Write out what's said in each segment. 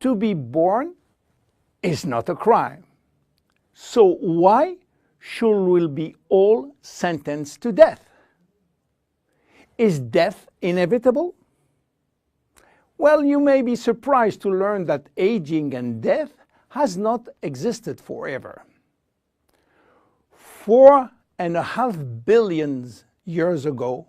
To be born is not a crime. So why should we be all sentenced to death? Is death inevitable? Well, you may be surprised to learn that aging and death has not existed forever. 4.5 billion years ago,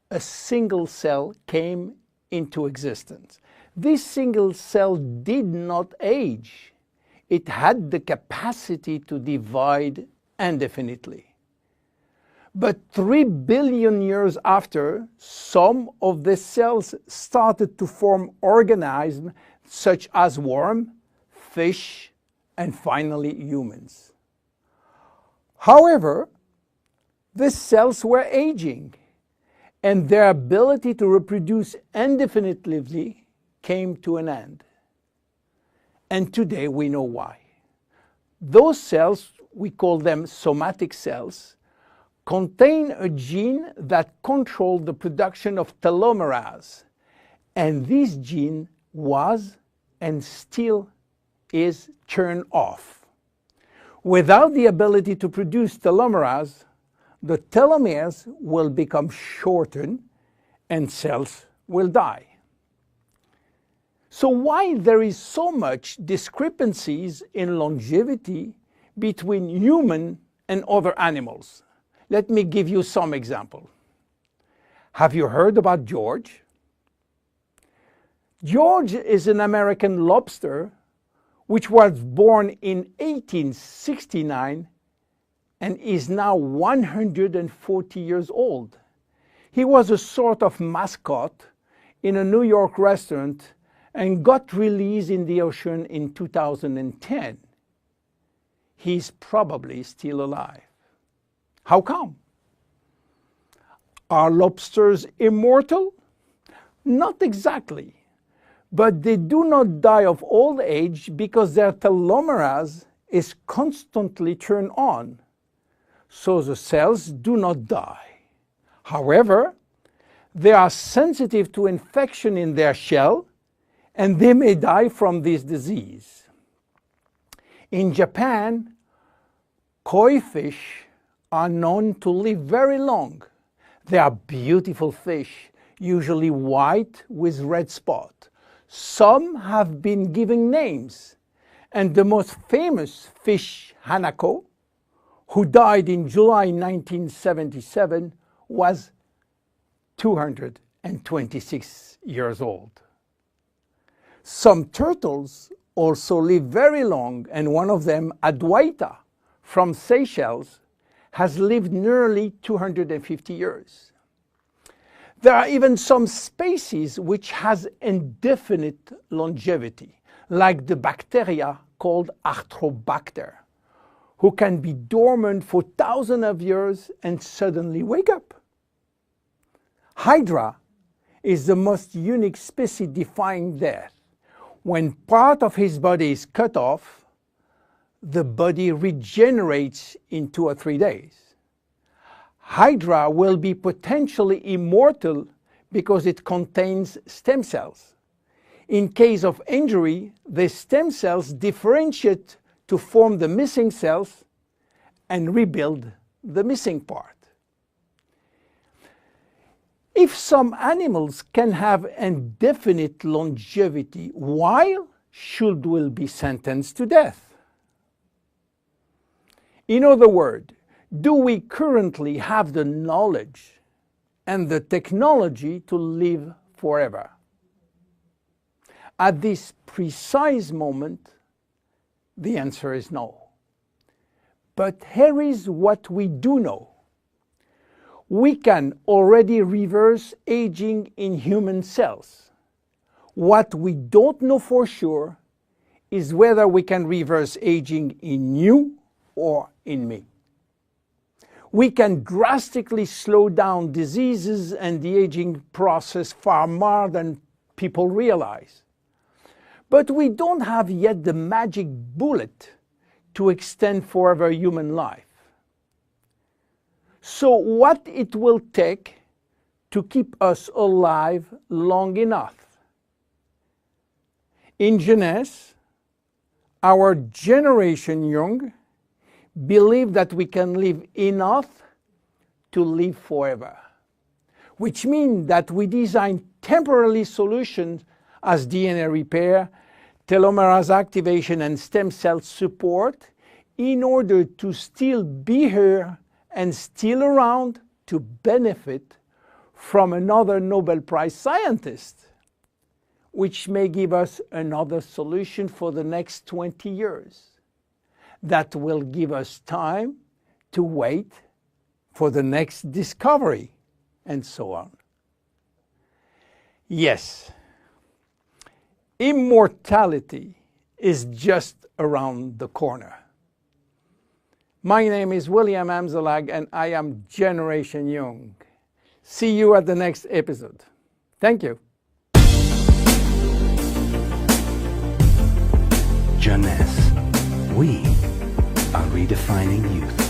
a single cell came into existence. This single cell did not age. It had the capacity to divide indefinitely. But 3 billion years after, some of the cells started to form organisms such as worms, fish, and finally humans. However, the cells were aging, and their ability to reproduce indefinitely came to an end. And today we know why. Those cells, we call them somatic cells, contain a gene that controls the production of telomerase. And this gene was and still is turned off. Without the ability to produce telomerase, the telomeres will become shortened and cells will die. So why there is so much discrepancies in longevity between human and other animals? Let me give you some examples. Have you heard about George? George is an American lobster which was born in 1869 and is now 140 years old. He was a sort of mascot in a New York restaurant and got released in the ocean in 2010. He's probably still alive. How come? Are lobsters immortal? Not exactly, but they do not die of old age because their telomerase is constantly turned on, so the cells do not die. However, they are sensitive to infection in their shell, and they may die from this disease. In Japan, koi fish are known to live very long. They are beautiful fish, usually white with red spot. Some have been given names, and the most famous fish, Hanako, who died in July 1977, was 226 years old. Some turtles also live very long, and one of them, Adwaita, from Seychelles, has lived nearly 250 years. There are even some species which has indefinite longevity, like the bacteria called Arthrobacter, who can be dormant for thousands of years and suddenly wake up. Hydra is the most unique species defying death. When part of his body is cut off, the body regenerates in 2 or 3 days. Hydra will be potentially immortal because it contains stem cells. In case of injury, the stem cells differentiate to form the missing cells and rebuild the missing part. If some animals can have indefinite longevity, why should we be sentenced to death? In other words, do we currently have the knowledge and the technology to live forever? At this precise moment, the answer is no. But here is what we do know. We can already reverse aging in human cells. What we don't know for sure is whether we can reverse aging in you or in me. We can drastically slow down diseases and the aging process far more than people realize. But we don't have yet the magic bullet to extend forever human life. So what it will take to keep us alive long enough? In Jeunesse, our generation young believe that we can live enough to live forever, which means that we design temporary solutions as DNA repair, telomerase activation, and stem cell support in order to still be here and still around to benefit from another Nobel Prize scientist, which may give us another solution for the next 20 years. That will give us time to wait for the next discovery, and so on. Yes, immortality is just around the corner. My name is William Amzalag, and I am Generation Young. See you at the next episode. Thank you. Jeunesse. We are redefining youth.